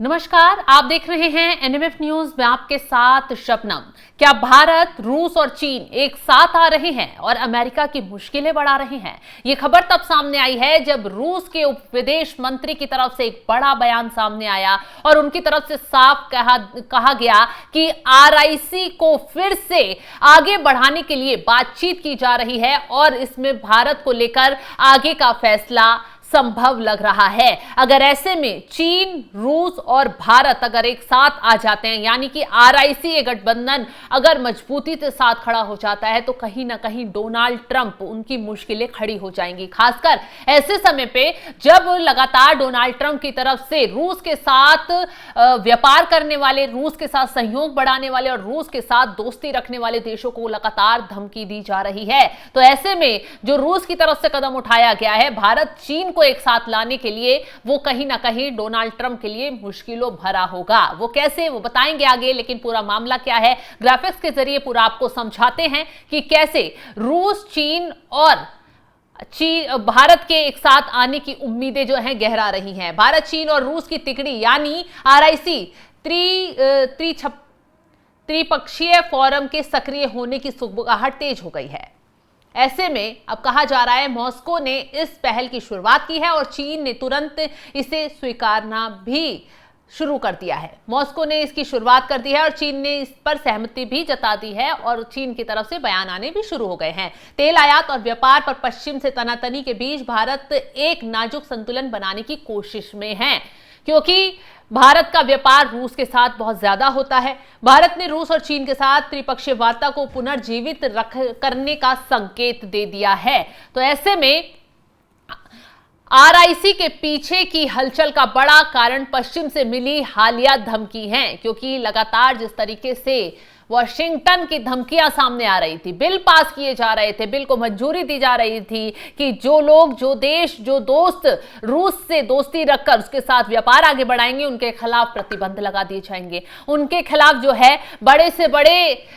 नमस्कार, आप देख रहे हैं एनएमएफ न्यूज में आपके साथ शबनम। क्या भारत, रूस और चीन एक साथ आ रहे हैं और अमेरिका की मुश्किलें बढ़ा रहे हैं? ये खबर तब सामने आई है जब रूस के उप विदेश मंत्री की तरफ से एक बड़ा बयान सामने आया और उनकी तरफ से साफ कहा गया कि आरआईसी को फिर से आगे बढ़ाने के लिए बातचीत की जा रही है और इसमें भारत को लेकर आगे का फैसला संभव लग रहा है। अगर ऐसे में चीन, रूस और भारत अगर एक साथ आ जाते हैं, यानी कि आरआईसी ये गठबंधन अगर मजबूती के साथ खड़ा हो जाता है, तो कहीं ना कहीं डोनाल्ड ट्रंप उनकी मुश्किलें खड़ी हो जाएंगी। खासकर ऐसे समय पे जब लगातार डोनाल्ड ट्रंप की तरफ से रूस के साथ व्यापार करने वाले, रूस के साथ सहयोग बढ़ाने वाले और रूस के साथ दोस्ती रखने वाले देशों को लगातार धमकी दी जा रही है। तो ऐसे में जो रूस की तरफ से कदम उठाया गया है भारत चीन को एक साथ लाने के लिए, वो कहीं ना कहीं डोनाल्ड ट्रंप के लिए मुश्किलों भरा होगा। वो कैसे, वो बताएंगे आगे, लेकिन पूरा मामला क्या है ग्राफिक्स के जरिए पूरा आपको समझाते हैं कि कैसे रूस, चीन और भारत के एक साथ आने की उम्मीदें जो हैं गहरा रही हैं। भारत, चीन और रूस की तिकड़ी यानी आरआईसी त्रिपक्षीय फोरम के सक्रिय होने की सुगबुगाहट तेज हो गई है। ऐसे में अब कहा जा रहा है मॉस्को ने इस पहल की शुरुआत की है और चीन ने तुरंत इसे स्वीकारना भी शुरू कर दिया है। मॉस्को ने इसकी शुरुआत कर दी है और चीन ने इस पर सहमति भी जता दी है और चीन की तरफ से बयान आने भी शुरू हो गए हैं। तेल आयात और व्यापार पर पश्चिम से तनातनी के बीच भारत एक नाजुक संतुलन बनाने की कोशिश में है, क्योंकि भारत का व्यापार रूस के साथ बहुत ज्यादा होता है। भारत ने रूस और चीन के साथ त्रिपक्षीय वार्ता को पुनर्जीवित करने का संकेत दे दिया है। तो ऐसे में आरआईसी के पीछे की हलचल का बड़ा कारण पश्चिम से मिली हालिया धमकी है, क्योंकि लगातार जिस तरीके से वाशिंगटन की धमकियां सामने आ रही थी, बिल पास किए जा रहे थे, बिल को मंजूरी दी जा रही थी कि जो लोग, जो देश, जो दोस्त रूस से दोस्ती रखकर उसके साथ व्यापार आगे बढ़ाएंगे, उनके खिलाफ प्रतिबंध लगा दिए जाएंगे। उनके खिलाफ जो है बड़े से बड़े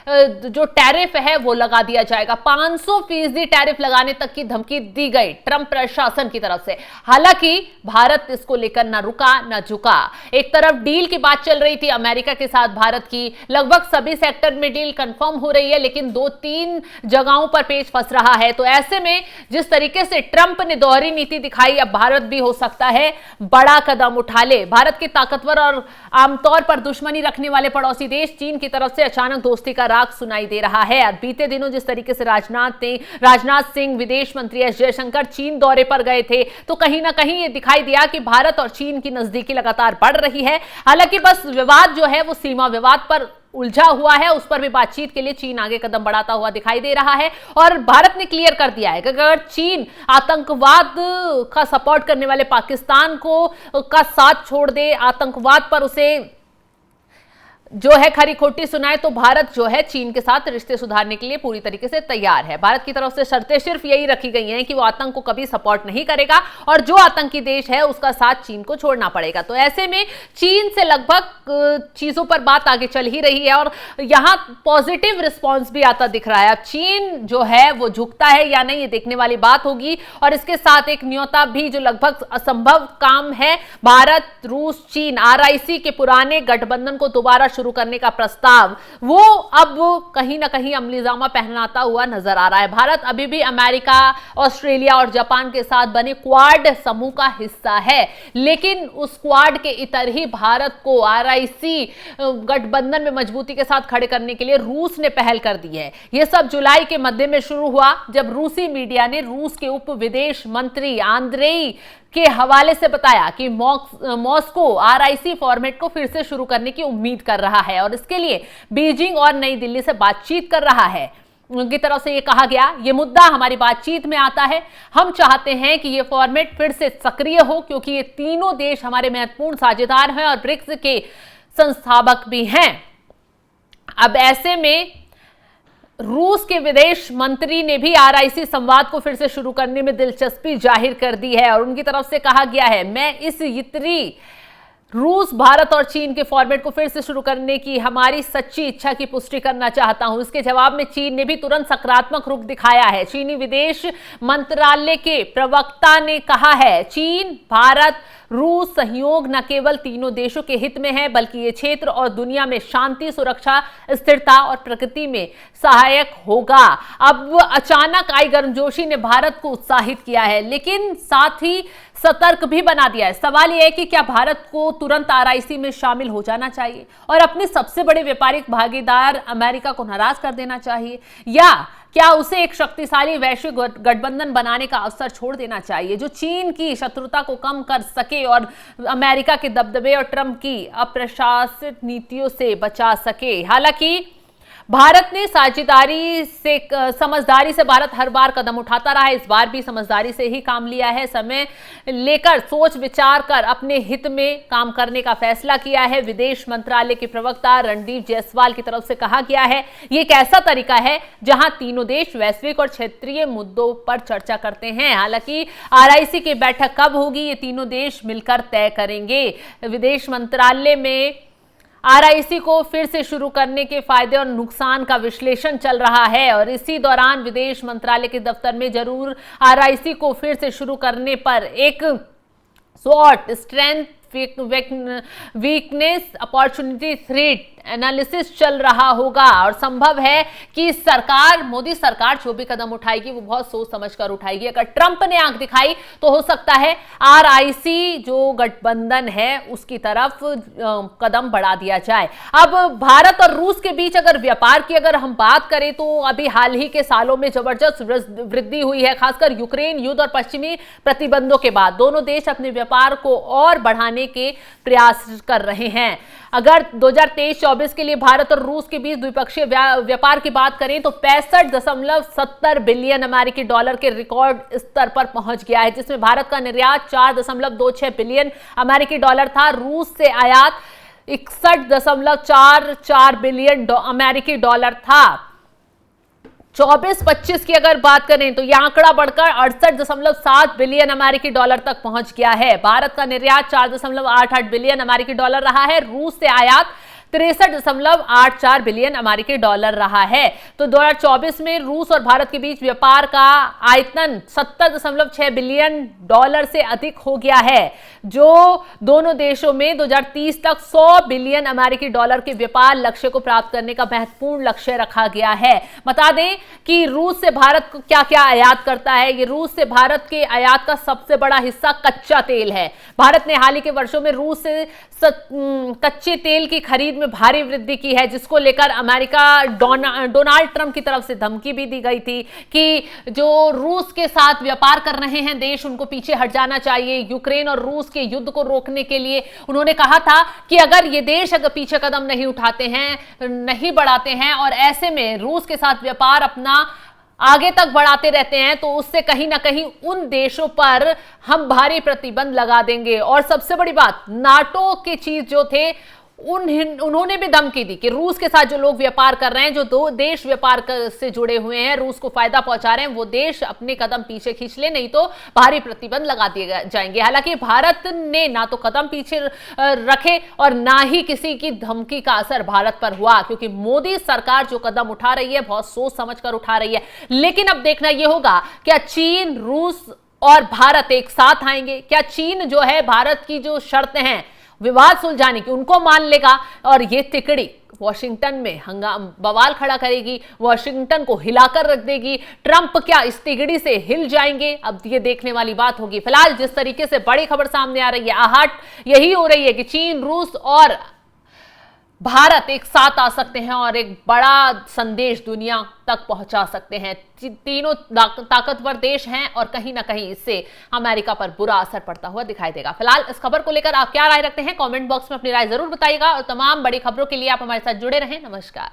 जो टैरिफ है वो लगा दिया जाएगा। 500% टैरिफ लगाने तक की धमकी दी गई ट्रंप प्रशासन की तरफ से। हालांकि भारत इसको लेकर न रुका न झुका। एक तरफ डील की बात चल रही थी अमेरिका के साथ भारत की, लगभग सभी में डील कंफर्म हो रही है, लेकिन 2-3 जगहों पर पेच फंस रहा है। तो ऐसे में जिस तरीके से ट्रंप ने दोहरी नीति दिखाई, अब भारत भी हो सकता है बड़ा कदम उठा ले। भारत के ताकतवर और आमतौर पर दुश्मनी रखने वाले पड़ोसी देश चीन की तरफ से अचानक दोस्ती का राग सुनाई दे रहा है। और बीते दिनों जिस तरीके से राजनाथ सिंह, विदेश मंत्री एस जयशंकर चीन दौरे पर गए थे, तो कहीं ना कहीं ये दिखाई दिया कि भारत और चीन की नजदीकी लगातार बढ़ रही है। हालांकि बस विवाद जो है वो सीमा विवाद पर उलझा हुआ है, उस पर भी बातचीत के लिए चीन आगे कदम बढ़ाता हुआ दिखाई दे रहा है। और भारत ने क्लियर कर दिया है कि अगर चीन आतंकवाद का सपोर्ट करने वाले पाकिस्तान का साथ छोड़ दे, आतंकवाद पर उसे जो है खरी खोटी सुनाए, तो भारत जो है चीन के साथ रिश्ते सुधारने के लिए पूरी तरीके से तैयार है। भारत की तरफ से शर्तें सिर्फ यही रखी गई हैं कि वो आतंक को कभी सपोर्ट नहीं करेगा और जो आतंकी देश है उसका साथ चीन को छोड़ना पड़ेगा। तो ऐसे में चीन से लगभग चीजों पर बात आगे चल ही रही है और यहां पॉजिटिव रिस्पॉन्स भी आता दिख रहा है। अब चीन जो है वो झुकता है या नहीं, ये देखने वाली बात होगी। और इसके साथ एक न्योता भी जो लगभग असंभव काम है, भारत, रूस, चीन आरआईसी के पुराने गठबंधन को दोबारा शुरू करने का प्रस्ताव, वो अब कहीं ना कहीं अमलीजामा पहनाता हुआ नजर आ रहा है। भारत अभी भी अमेरिका, ऑस्ट्रेलिया और जापान के साथ बने क्वाड समूह का हिस्सा है, लेकिन उस क्वाड के इतर ही भारत को आरआईसी गठबंधन में मजबूती के साथ खड़े करने के लिए रूस ने पहल कर दी है। यह सब जुलाई के मध्य में शुरू हुआ जब रूसी मीडिया ने रूस के उप विदेश मंत्री आंद्रेई के हवाले से बताया कि मॉस्को आरआईसी फॉर्मेट को फिर से शुरू करने की उम्मीद कर रहा है और इसके लिए बीजिंग और नई दिल्ली से बातचीत कर रहा है। उनकी तरफ से ये कहा गया, ये मुद्दा हमारी बातचीत में आता है। हम चाहते हैं कि ये फॉर्मेट फिर से सक्रिय हो, क्योंकि ये तीनों देश हमारे महत्वपूर्ण साझेदार हैं और ब्रिक्स के संस्थापक भी हैं। अब ऐसे में रूस के विदेश मंत्री ने भी आरआईसी संवाद को फिर से शुरू करने में दिलचस्पी जाहिर कर दी है और उनकी तरफ से कहा गया है, मैं इस रूस, भारत और चीन के फॉर्मेट को फिर से शुरू करने की हमारी सच्ची इच्छा की पुष्टि करना चाहता हूं। इसके जवाब में चीन ने भी तुरंत सकारात्मक रुख दिखाया है। चीनी विदेश मंत्रालय के प्रवक्ता ने कहा है, चीन, भारत, रूस सहयोग न केवल तीनों देशों के हित में है, बल्कि ये क्षेत्र और दुनिया में शांति, सुरक्षा, स्थिरता और प्रगति में सहायक होगा। अब अचानक आई गर्मजोशी ने भारत को उत्साहित किया है, लेकिन साथ ही सतर्क भी बना दिया है। सवाल यह है कि क्या भारत को तुरंत आरआईसी में शामिल हो जाना चाहिए और अपने सबसे बड़े व्यापारिक भागीदार अमेरिका को नाराज कर देना चाहिए, या क्या उसे एक शक्तिशाली वैश्विक गठबंधन बनाने का अवसर छोड़ देना चाहिए जो चीन की शत्रुता को कम कर सके और अमेरिका के दबदबे और ट्रंप की अप्रशासित नीतियों से बचा सके। हालांकि भारत ने समझदारी से भारत हर बार कदम उठाता रहा है। इस बार भी समझदारी से ही काम लिया है, समय लेकर सोच विचार कर अपने हित में काम करने का फैसला किया है। विदेश मंत्रालय के प्रवक्ता रणदीप जायसवाल की तरफ से कहा गया है, ये एक ऐसा तरीका है जहां तीनों देश वैश्विक और क्षेत्रीय मुद्दों पर चर्चा करते हैं। हालांकि आरआईसी की बैठक कब होगी, ये तीनों देश मिलकर तय करेंगे। विदेश मंत्रालय में आरआईसी को फिर से शुरू करने के फायदे और नुकसान का विश्लेषण चल रहा है और इसी दौरान विदेश मंत्रालय के दफ्तर में जरूर आरआईसी को फिर से शुरू करने पर एक स्वॉट, strength, weakness, opportunity, threat analysis चल रहा होगा और संभव है कि सरकार, मोदी सरकार जो भी कदम उठाएगी वो बहुत सोच समझकर उठाएगी। अगर ट्रंप ने आंख दिखाई तो हो सकता है आरआईसी जो गठबंधन है उसकी तरफ कदम बढ़ा दिया जाए। अब भारत और रूस के बीच अगर व्यापार की अगर हम बात करें तो अभी हाल ही के सालों में जबरदस्त वृद्धि हुई है, खासकर यूक्रेन युद्ध और पश्चिमी प्रतिबंधों के बाद दोनों देश अपने व्यापार को और बढ़ाने के प्रयास कर रहे हैं। अगर 2023-24 के लिए भारत और रूस के बीच द्विपक्षीय व्यापार की बात करें तो 65.70 बिलियन अमेरिकी डॉलर के रिकॉर्ड स्तर पर पहुंच गया है, जिसमें भारत का निर्यात 4.26 बिलियन अमेरिकी डॉलर था, रूस से आयात 61.44 बिलियन अमेरिकी डॉलर था। 24-25 की अगर बात करें तो यह आंकड़ा बढ़कर 68.7 बिलियन अमेरिकी डॉलर तक पहुंच गया है। भारत का निर्यात 4.88 बिलियन अमेरिकी डॉलर रहा है, रूस से आयात 63.84 बिलियन अमेरिकी डॉलर रहा है। तो 2024 में रूस और भारत के बीच व्यापार का आयतन 70.6 बिलियन डॉलर से अधिक हो गया है, जो दोनों देशों में 2030 तक 100 बिलियन अमेरिकी डॉलर के व्यापार लक्ष्य को प्राप्त करने का महत्वपूर्ण लक्ष्य रखा गया है। बता दें कि रूस से भारत को क्या क्या आयात करता है। ये रूस से भारत के आयात का सबसे बड़ा हिस्सा कच्चा तेल है। भारत ने हाल ही के वर्षों में रूस से कच्चे तेल की खरीद में भारी वृद्धि की है, जिसको लेकर अमेरिका डोनाल्ड ट्रंप की तरफ से धमकी भी दी गई थी कि जो रूस के साथ व्यापार कर रहे हैं देश, उनको पीछे हट जाना चाहिए। यूक्रेन और रूस के युद्ध को रोकने के लिए उन्होंने कहा था कि अगर ये देश अगर पीछे कदम नहीं उठाते हैं, नहीं बढ़ाते हैं और ऐसे में रूस के साथ व्यापार अपना आगे तक बढ़ाते रहते हैं तो उससे कहीं ना कहीं उन देशों पर हम भारी प्रतिबंध लगा देंगे। और सबसे बड़ी बात, नाटो के चीफ जो थे उन्होंने भी धमकी दी कि रूस के साथ जो लोग व्यापार कर रहे हैं, जो दो देश व्यापार से जुड़े हुए हैं, रूस को फायदा पहुंचा रहे हैं, वो देश अपने कदम पीछे खींच ले, नहीं तो भारी प्रतिबंध लगा दिए जाएंगे। हालांकि भारत ने ना तो कदम पीछे रखे और ना ही किसी की धमकी का असर भारत पर हुआ, क्योंकि मोदी सरकार जो कदम उठा रही है बहुत सोच समझकर उठा रही है। लेकिन अब देखना यह होगा क्या चीन, रूस और भारत एक साथ आएंगे? क्या चीन जो है भारत की जो शर्तें हैं विवाद सुलझाने की उनको मान लेगा और ये तिकड़ी वॉशिंगटन में बवाल खड़ा करेगी, वॉशिंगटन को हिलाकर रख देगी? ट्रंप क्या इस तिगड़ी से हिल जाएंगे? अब ये देखने वाली बात होगी। फिलहाल जिस तरीके से बड़ी खबर सामने आ रही है, आहट यही हो रही है कि चीन, रूस और भारत एक साथ आ सकते हैं और एक बड़ा संदेश दुनिया तक पहुंचा सकते हैं। तीनों ताकतवर देश हैं और कहीं ना कहीं इससे अमेरिका पर बुरा असर पड़ता हुआ दिखाई देगा। फिलहाल इस खबर को लेकर आप क्या राय रखते हैं, कमेंट बॉक्स में अपनी राय जरूर बताइएगा और तमाम बड़ी खबरों के लिए आप हमारे साथ जुड़े रहें। नमस्कार।